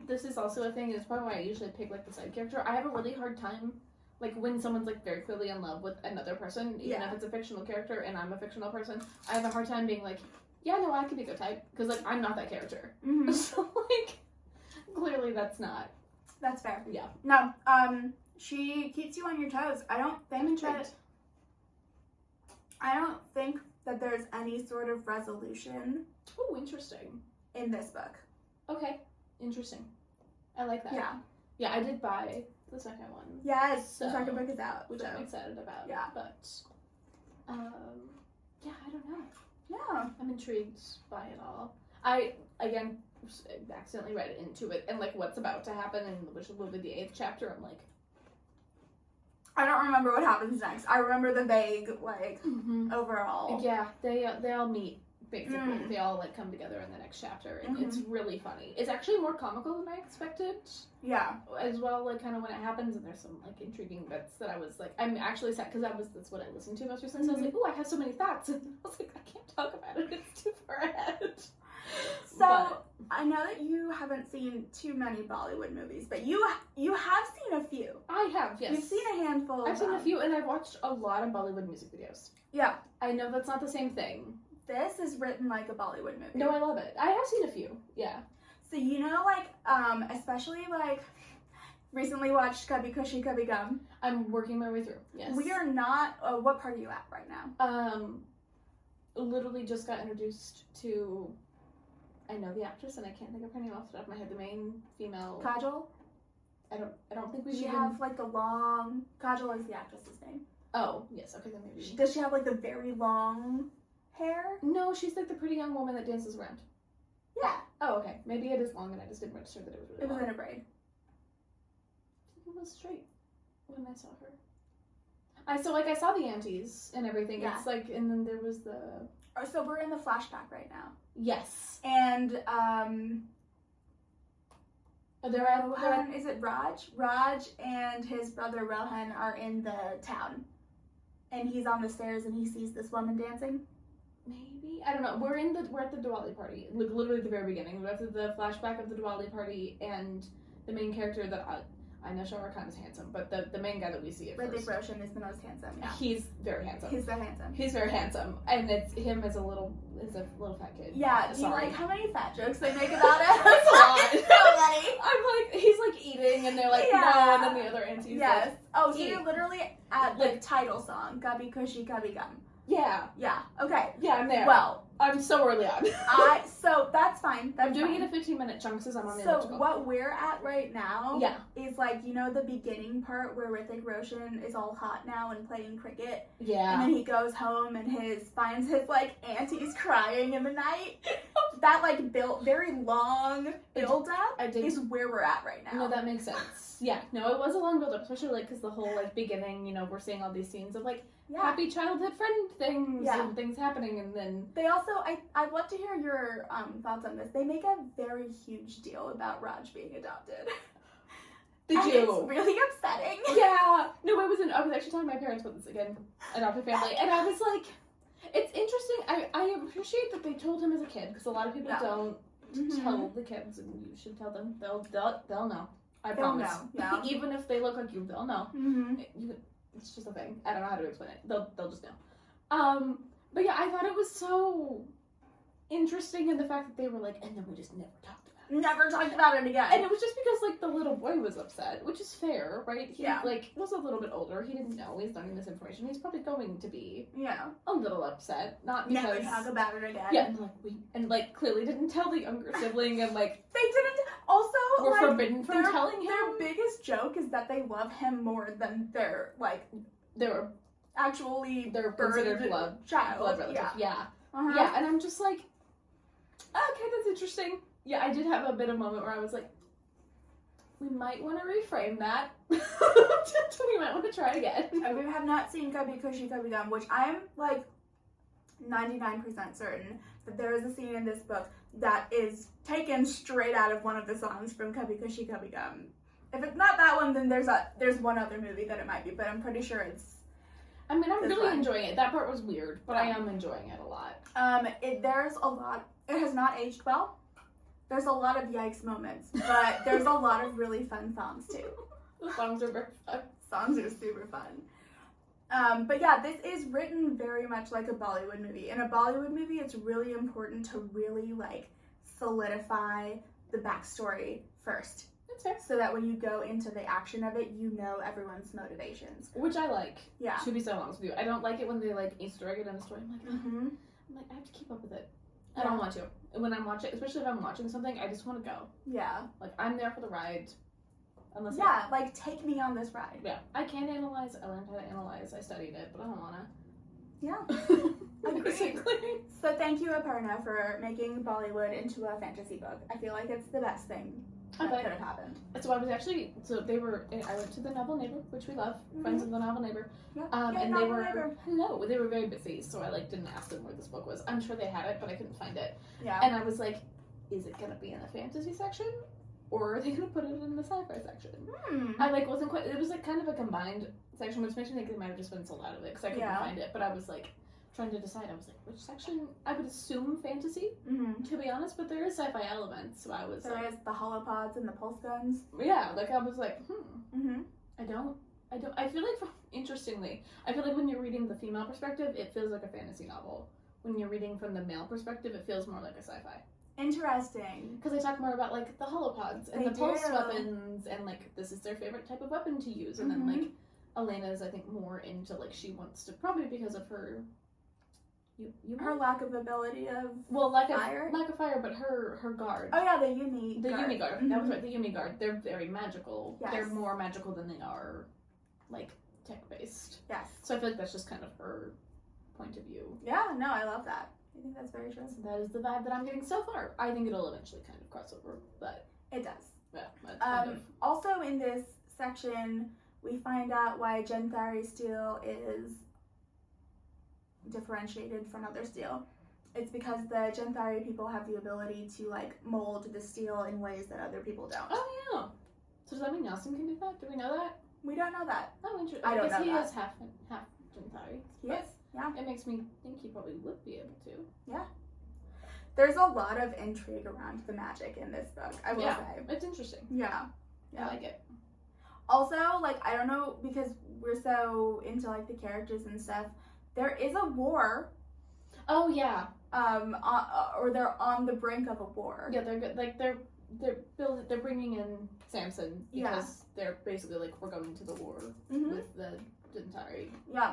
this is also a thing, and it's probably why I usually pick, like, the side character. I have a really hard time like when someone's like very clearly in love with another person, even if it's a fictional character and I'm a fictional person, I have a hard time being like, yeah, no, I could be good type, because like I'm not that character. Mm-hmm. So like clearly that's not. That's fair. Yeah. No, she keeps you on your toes. I don't think that there's any sort of resolution. Oh, interesting. In this book. Okay, interesting. I like that. Yeah. Yeah, I did buy the second one. Yes, so, the second book is out. Which I'm excited about. Yeah. But, yeah, I don't know. Yeah. I'm intrigued by it all. I, again, accidentally read into it, and, like, what's about to happen, and which will be the 8th chapter, I'm like... I don't remember what happens next. I remember the vague, like, overall. Yeah, they all meet. Basically, they all like come together in the next chapter, and it's really funny. It's actually more comical than I expected. Yeah, as well, like kind of when it happens, and there's some like intriguing bits that I was like, I'm actually sad because that's what I listened to most recently. So I was like, oh, I have so many thoughts, and I was like, I can't talk about it. It's too far ahead. So I know that you haven't seen too many Bollywood movies, but you have seen a few. I have, yes. You've seen a handful. I've seen a few, and I've watched a lot of Bollywood music videos. Yeah, I know that's not the same thing. This is written like a Bollywood movie. No, I love it. I have seen a few. Yeah. So you know, like, especially like recently watched Kabhi Khushi Kabhi Gum. I'm working my way through. Yes. We are not. What part are you at right now? Literally just got introduced to. I know the actress, and I can't think of her name off the top of my head. The main female. Kajol. I don't think we. Does she have like the long? Kajol is the actress's name. Oh yes. Okay, then maybe. Does she have like the very long hair? No, she's like the pretty young woman that dances around. Yeah. Oh, okay. Maybe it is long, and I just didn't register that it was really long. It was in a braid. It was straight when I saw her. I saw the aunties and everything. Yeah. It's like, and then there was the. So we're in the flashback right now. Yes. And Rohan, is it Raj? Raj and his brother Rohan are in the town, and he's on the stairs and he sees this woman dancing. Maybe, I don't know. We're at the Diwali party, like literally at the very beginning. We're after the flashback of the Diwali party, and the main character that I know Shah Rukh Khan is handsome, but the main guy that we see at Hrithik first, Roshan is the most handsome. Yeah, he's very handsome. He's so handsome. He's very handsome, and it's him as a little fat kid. Yeah, do you like how many fat jokes they make about it? That's a lot. It's so many. I'm like, he's like eating, and they're like, no, and then the other aunties. Yes. Like, Oh, so you're literally at the title song, Kabhi Khushi Kabhi Gum. Yeah. Yeah. Okay. Yeah, I'm there. Well, I'm so early on. So that's fine. I'm doing it in 15-minute chunks as I'm on the So what we're at right now is like, you know, the beginning part where Hrithik Roshan is all hot now and playing cricket. Yeah. And then he goes home and finds his like aunties crying in the night. That like very long build up is where we're at right now. No, that makes sense. Yeah. No, it was a long build up, especially like because the whole like beginning, you know, we're seeing all these scenes of like happy childhood friend things and things happening, and then they also I'd love to hear your thoughts on this. They make a very huge deal about Raj being adopted. They do. It's really upsetting. Yeah. No, I was actually telling my parents about this again, adopted family, and I was like, it's interesting. I appreciate that they told him as a kid, because a lot of people don't tell the kids, and you should tell them. They'll know. I promise. They'll know. Yeah. Even if they look like you, they'll know. Mm-hmm. It's just a thing. I don't know how to explain it. They'll just know. But yeah, I thought it was so interesting in the fact that they were like, and then we just never talked about it. Never talked about it again. And it was just because like the little boy was upset, which is fair, right? He like was a little bit older. He didn't know. He's learning this information. He's probably going to be a little upset. Not because never talk about it again. Yeah, and like clearly didn't tell the younger sibling, and like they didn't. Also, were like, forbidden from telling him. Their biggest joke is that they love him more than their actually their considered blood relative. Yeah. Uh-huh. Yeah, and I'm just like, okay, that's interesting. Yeah, I did have a bit of a moment where I was like, we might want to reframe that. We might want to try again. We have not seen Kabhi Khushi Kabhi Gum, which I'm like 99% certain that there is a scene in this book that is taken straight out of one of the songs from Kabhi Khushi Kabhi Gum. If it's not that one, then there's one other movie that it might be, but I'm pretty sure it's. I mean, I'm really enjoying it. That part was weird, but I am enjoying it a lot. There's a lot. It has not aged well. There's a lot of yikes moments, but there's a lot of really fun songs too. The songs are very fun. Songs are super fun. But yeah, this is written very much like a Bollywood movie. In a Bollywood movie, it's really important to really like solidify the backstory first. That's fair. So that when you go into the action of it, you know everyone's motivations. Which I like. Yeah. To be so honest with you. I don't like it when they like Easter egg it in a story. I'm like, Mm-hmm. I have to keep up with it. I don't want to. And when I'm watching, especially if I'm watching something, I just want to go. Yeah. Like, I'm there for the ride. Unless like, take me on this ride. Yeah. I can analyze. I learned how to analyze. I studied it, but I don't want to. Yeah. Basically. So thank you, Aparna, for making Bollywood into a fantasy book. I feel like it's the best thing that could have happened. So I was actually, I went to the Novel Neighbor, which we love, friends of the Novel Neighbor. Yeah. And they were very busy, so I like didn't ask them where this book was. I'm sure they had it, but I couldn't find it. Yeah. And I was like, is it gonna be in the fantasy section? Or are they gonna put it in the sci-fi section? I like wasn't quite, it was like kind of a combined section, which makes me think they might have just been sold out of it, because I couldn't find it, but I was like, trying to decide. I was like, which section? I would assume fantasy, to be honest, but there is sci-fi elements, so I was there is the holopods and the pulse guns. Yeah, like I was like, I feel like, interestingly, I feel like when you're reading the female perspective, it feels like a fantasy novel. When you're reading from the male perspective, it feels more like a sci-fi. Interesting. Because they talk more about, like, the holopods and the pulse weapons, and, like, this is their favorite type of weapon to use, and then, like, Elena is, I think, more into, like, she wants to, probably because of her her lack of ability of fire, but her guard. Oh yeah, the Yumi guard. That was right. The Yumi guard. They're very magical. Yes. They're more magical than they are, like, tech based. Yes. So I feel like that's just kind of her point of view. Yeah. No, I love that. I think that's very true. So that is the vibe that I'm getting so far. I think it'll eventually kind of cross over, but it does. Yeah. Kind of. Also in this section, we find out why Janthari steel is differentiated from other steel. It's because the Janthari people have the ability to like mold the steel in ways that other people don't. Oh yeah. So does that mean Nelson can do that? Do we know that? We don't know that. Oh, interesting. I guess he is half Janthari. He is. Yeah. It makes me think he probably would be able to. Yeah. There's a lot of intrigue around the magic in this book, I will say. It's interesting. Yeah. I like it. Also, like, I don't know, because we're so into like the characters and stuff, there is a war. Oh yeah. Or they're on the brink of a war. Yeah, they're good. Like they're bringing in Samson because they're basically like, we're going to the war with the Janthari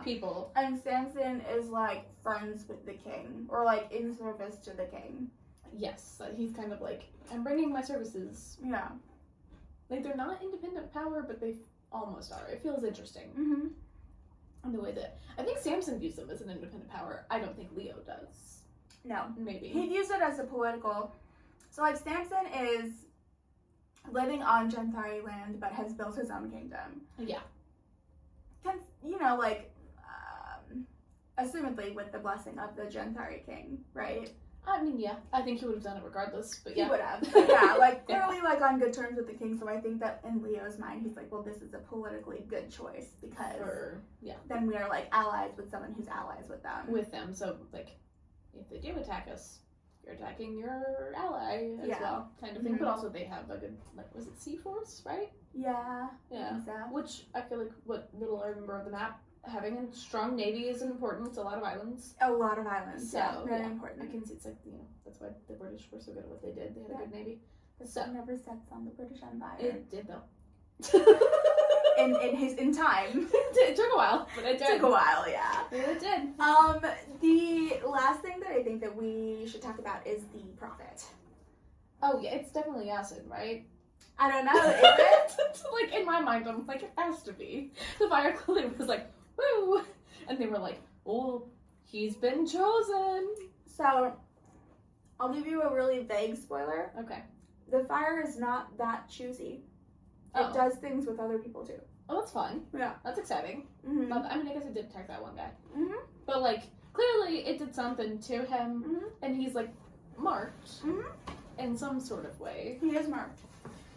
people. And Samson is like friends with the king, or like in service to the king. Yes, he's kind of like, I'm bringing my services. Yeah. Like they're not independent power, but they almost are. It feels interesting. And the way that I think Samson views them as an independent power. I don't think Leo does. No. Maybe. He views it as a political. So like Samson is living on Janthari land but has built his own kingdom. Yeah. You know, like assumedly with the blessing of the Janthari king, right? I mean, yeah. I think he would have done it regardless, but yeah. He would have. But yeah, like clearly like on good terms with the king, so I think that in Leo's mind he's like, well, this is a politically good choice because then we are like allies with someone who's allies with them. With them, so like if they do attack us, you're attacking your ally as well, kind of thing. But also they have a good, like, was it Sea Force, right? Yeah. Yeah. I think so. Which I feel like what little I remember of the map, having a strong navy is important. It's a lot of islands. A lot of islands. So, yeah, very important. I can see it's like, you know, that's why the British were so good at what they did. They had a good navy. The sun never sets on the British Empire. It did though. in time. It took a while, but it did. Took a while, yeah. It did. The last thing that I think that we should talk about is the prophet. Oh yeah, it's definitely acid, right? I don't know, is it? Like in my mind, I'm like, it has to be. The fire clearly was like, woo! And they were like, oh, he's been chosen. So, I'll give you a really vague spoiler. Okay. The fire is not that choosy. It does things with other people too. Oh, that's fun. Yeah. That's exciting. Mm-hmm. I mean, I guess it did attack that one guy. Mm-hmm. But, like, clearly it did something to him, and he's, like, marked in some sort of way. He is marked.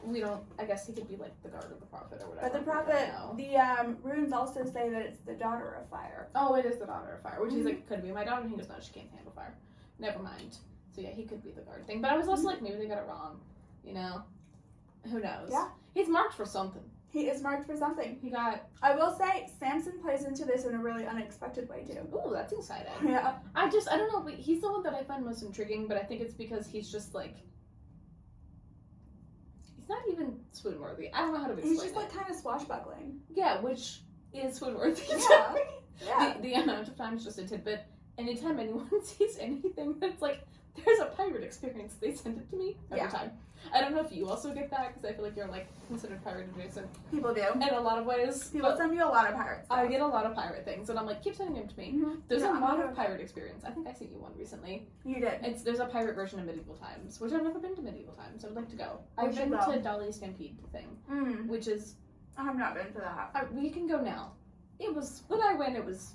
We don't, I guess he could be, like, the guard of the prophet or whatever. But the prophet, the runes also say that it's the daughter of fire. Oh, it is the daughter of fire, which he's like, could be my daughter, and he goes, no, she can't handle fire. Never mind. So, yeah, he could be the guard thing. But I was also like, maybe they got it wrong, you know? Who knows? Yeah. He's marked for something. He is marked for something. He got... I will say, Samson plays into this in a really unexpected way, too. Ooh, that's exciting. Yeah. I don't know, but he's the one that I find most intriguing, but I think it's because he's just, like... He's not even swoon-worthy. I don't know how to explain it. He's just, like, kind of swashbuckling. Yeah, which is swoon-worthy. Yeah. Yeah. The amount of times, just a tidbit. Anytime anyone sees anything that's, like, there's a pirate experience, they send it to me every time. I don't know if you also get that, because I feel like you're, like, considered pirate adjacent. People do. In a lot of ways. People send me a lot of pirate stuff. I get a lot of pirate things, and I'm like, keep sending them to me. Mm-hmm. There's a lot of pirate experience. I think I sent you one recently. You did. There's a pirate version of Medieval Times, which I've never been to Medieval Times. I would like to go. We I've should been go. to Dolly Stampede thing, which is... I have not been to that. we can go now. It was... When I went, it was...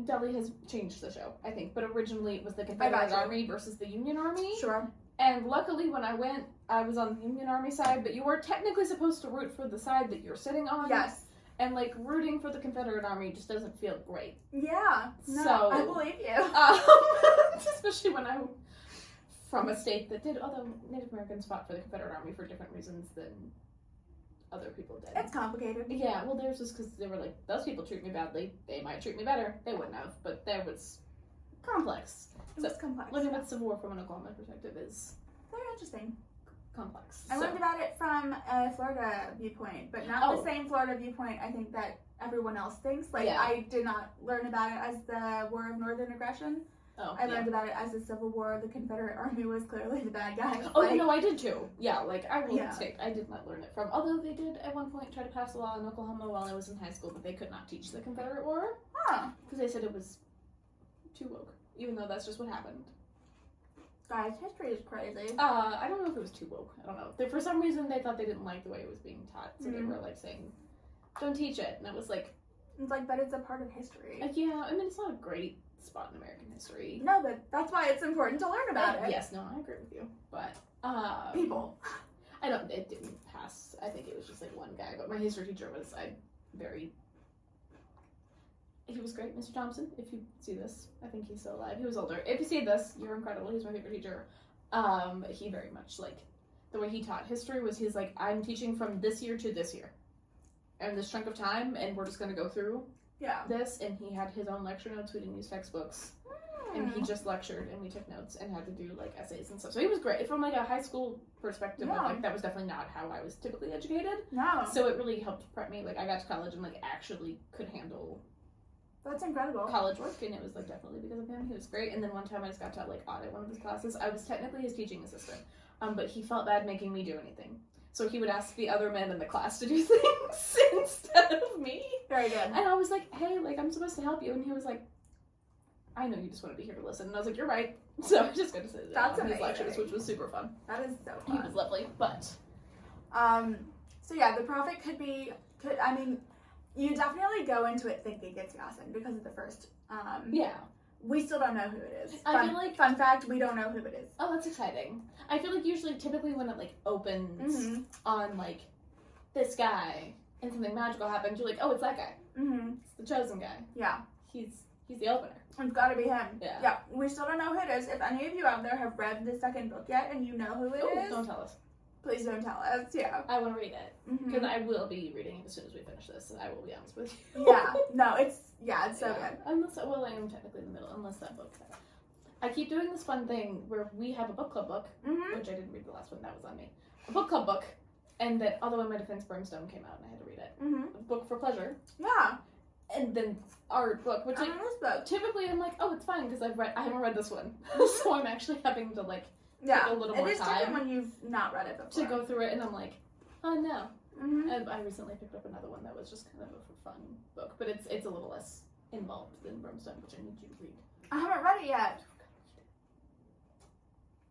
Delhi has changed the show, I think, but originally it was the Confederate Army versus the Union Army. Sure. And luckily when I went, I was on the Union Army side, but you were technically supposed to root for the side that you're sitting on. Yes. And, like, rooting for the Confederate Army just doesn't feel great. Yeah. No, So, I believe you. Especially when I'm from a state that did, although Native Americans fought for the Confederate Army for different reasons than other people did. It's complicated. Yeah, well, there's just because they were like, those people treat me badly, they might treat me better. They wouldn't have, but there was complex. It was complex. Living with Civil War from an Oklahoma perspective is very interesting. Complex. I learned about it from a Florida viewpoint, but not the same Florida viewpoint I think that everyone else thinks. Like, I did not learn about it as the War of Northern Aggression. I learned about it as the Civil War. The Confederate Army was clearly the bad guy. Oh, no, I did too. Yeah, like, I will state, I did not learn it from. Although they did at one point try to pass a law in Oklahoma while I was in high school that they could not teach the Confederate War. Huh. Because they said it was too woke, even though that's just what happened. Guys, history is crazy. I don't know if it was too woke. I don't know. For some reason, they thought they didn't like the way it was being taught, so they were, like, saying, don't teach it. And it was like... It's like, but it's a part of history. Yeah, I mean, it's not a great spot in American history. No, but that's why it's important to learn about it. Yes, no, I agree with you. But, people. It didn't pass. I think it was just, like, one guy. But my history teacher was, he was great, Mr. Thompson, if you see this. I think he's still alive. He was older. If you see this, you're incredible. He's my favorite teacher. He very much, like, the way he taught history was he's like, I'm teaching from this year to this year. And this chunk of time, and we're just going to go through this. And he had his own lecture notes. We didn't use textbooks. And he just lectured, and we took notes and had to do, like, essays and stuff. So he was great. From, like, a high school perspective, like, that was definitely not how I was typically educated. No. So it really helped prep me. Like, I got to college and, like, actually could handle... That's incredible. College work, and it was, like, definitely because of him. He was great. And then one time I just got to, like, audit one of his classes. I was technically his teaching assistant, but he felt bad making me do anything. So he would ask the other men in the class to do things instead of me. Very good. And I was like, hey, like, I'm supposed to help you. And he was like, I know you just want to be here to listen. And I was like, you're right. So I just got to sit down on his lectures, which was super fun. That is so fun. He was lovely, but... So yeah, the prophet I mean... You definitely go into it thinking it's Yasin because of the first. We still don't know who it is. I feel like... Fun fact, we don't know who it is. Oh, that's exciting. I feel like typically when it, like, opens on, like, this guy and something magical happens, you're like, oh, it's that guy. It's the chosen guy. Yeah. He's the opener. It's gotta be him. Yeah. We still don't know who it is. If any of you out there have read the second book yet and you know who it is... Don't tell us. Please don't tell us, I want to read it. Because I will be reading it as soon as we finish this, and I will be honest with you. It's so good. I am technically in the middle, unless that book. I keep doing this fun thing where we have a book club book, which I didn't read the last one, that was on me. A book club book, and that, although in my defense, Brimstone came out and I had to read it. A book for pleasure. Yeah. And then our book, which, like, this book. Typically I'm like, oh, it's fine, because I haven't read this one. So I'm actually having to, like, take a little more time. It is different when you've not read it before. To go through it, and I'm like, oh no. And I recently picked up another one that was just kind of a fun book, but it's a little less involved than Brimstone, which I need you to read. I haven't read it yet.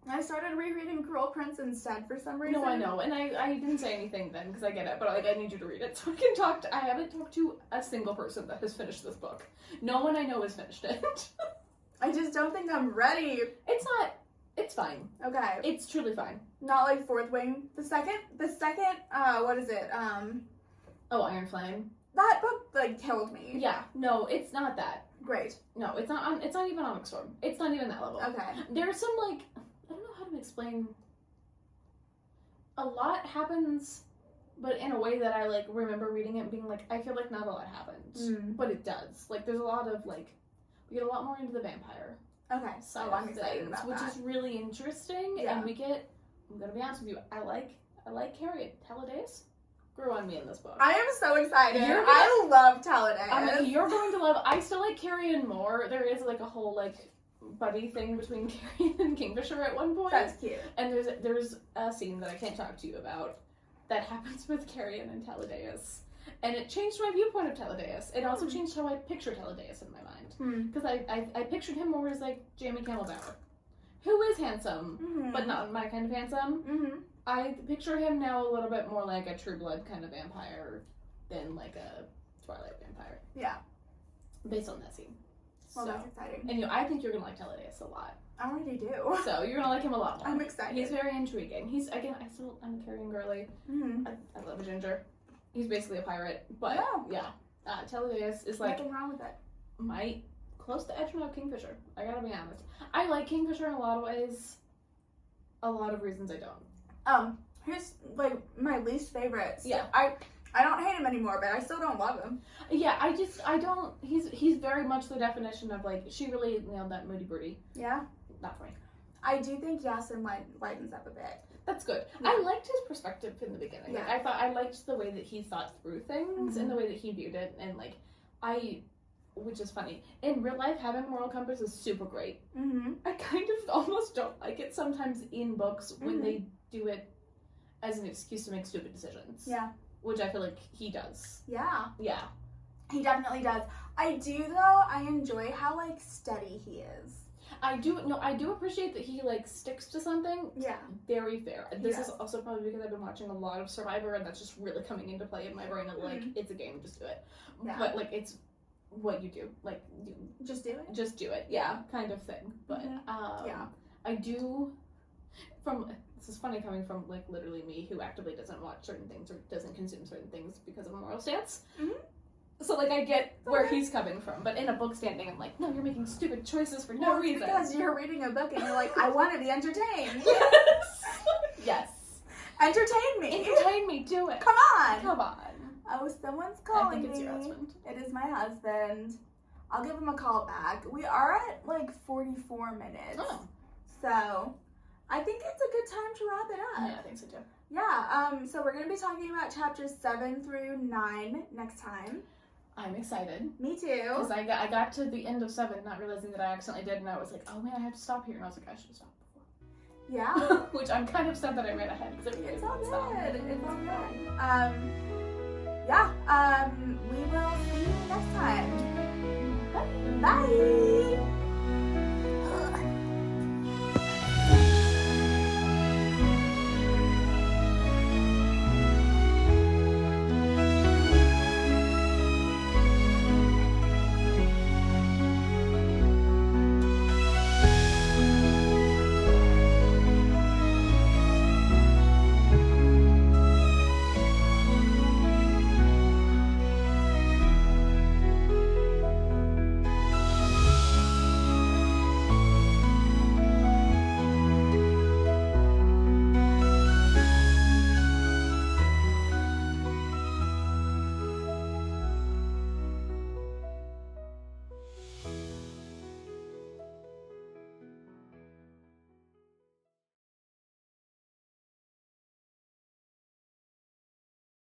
I started rereading Cruel Prince instead for some reason. No, I know, and I didn't say anything then because I get it, but, like, I need you to read it so I can talk I haven't talked to a single person that has finished this book. No one I know has finished it. I just don't think I'm ready. It's fine. Okay. It's truly fine. Not like Fourth Wing. The second, what is it? Iron Flame. That book, like, killed me. Yeah. No, it's not that. Great. No, it's not even Onyx Storm. It's not even that level. Okay. There's some, like, I don't know how to explain. a lot happens, but in a way that I like remember reading it and being like, I feel like not a lot happened, but it does. Like, there's a lot of like, we get a lot more into the vampire side of things, which is really interesting. Yeah. And we get, I'm gonna be honest with you, I like Carrie. Talladega grew on me in this book. I am so excited. I love Talladega. You're going to love. I still like Carrie more. There is like a whole like buddy thing between Carrie and Kingfisher at one point. That's cute. And there's a scene that I can't talk to you about that happens with Carrie and Talladega. And it changed my viewpoint of Talladega. It also changed how I picture Talladega in my mind. Because I pictured him more as like Jamie Camelbauer, who is handsome, but not my kind of handsome. I picture him now a little bit more like a True Blood kind of vampire than like a Twilight vampire. Yeah. Based on that scene. Well, that's exciting. And I think you're going to like Talladega a lot. I already do. So you're going to like him a lot more. I'm excited. He's very intriguing. I'm a Carrie girly. I love a ginger. He's basically a pirate. But yeah. Talladega is like... Nothing wrong with it. Close to edge of Kingfisher. I gotta be honest. I like Kingfisher in a lot of ways. A lot of reasons I don't. Here's like my least favorite. Yeah. I don't hate him anymore, but I still don't love him. Yeah, I don't. He's very much the definition of like, she really nailed that moody broody. Yeah. Not for me. I do think Yasin lightens up a bit. That's good. Yeah. I liked his perspective in the beginning. Yeah. Like, I liked the way that he thought through things and the way that he viewed it, and like which is funny. In real life, having a moral compass is super great. I kind of almost don't like it sometimes in books when they do it as an excuse to make stupid decisions. Yeah. Which I feel like he does. Yeah. Yeah. He definitely does. I do, though. I enjoy how, like, steady he is. I do appreciate that he, like, sticks to something. Yeah. Very fair. This is also probably because I've been watching a lot of Survivor, and that's just really coming into play in my brain of, like, it's a game, just do it. Yeah. But, like, it's what you do. Like, just do it? Just do it. Yeah, kind of thing. But, yeah. I do, this is funny coming from, like, literally me, who actively doesn't watch certain things or doesn't consume certain things because of a moral stance. So, like, I get where he's coming from, but in a book standing, I'm like, no, you're making stupid choices for no reason. Because you're reading a book and you're like, I want to be entertained. Yes. Entertain me. Entertain me, do it. Come on. Come on. Oh, someone's calling me. I think it's your husband. It is my husband. I'll give him a call back. We are at, like, 44 minutes. Oh. So, I think it's a good time to wrap it up. Yeah, I think so, too. Yeah, so we're going to be talking about chapters 7 through 9 next time. I'm excited. Me too. Because I got to the end of 7, not realizing that I accidentally did, and I was like, oh man, I have to stop here. And I was like, I should have stopped before. Yeah. Which I'm kind of sad that I read ahead, because It's all good. It's all good.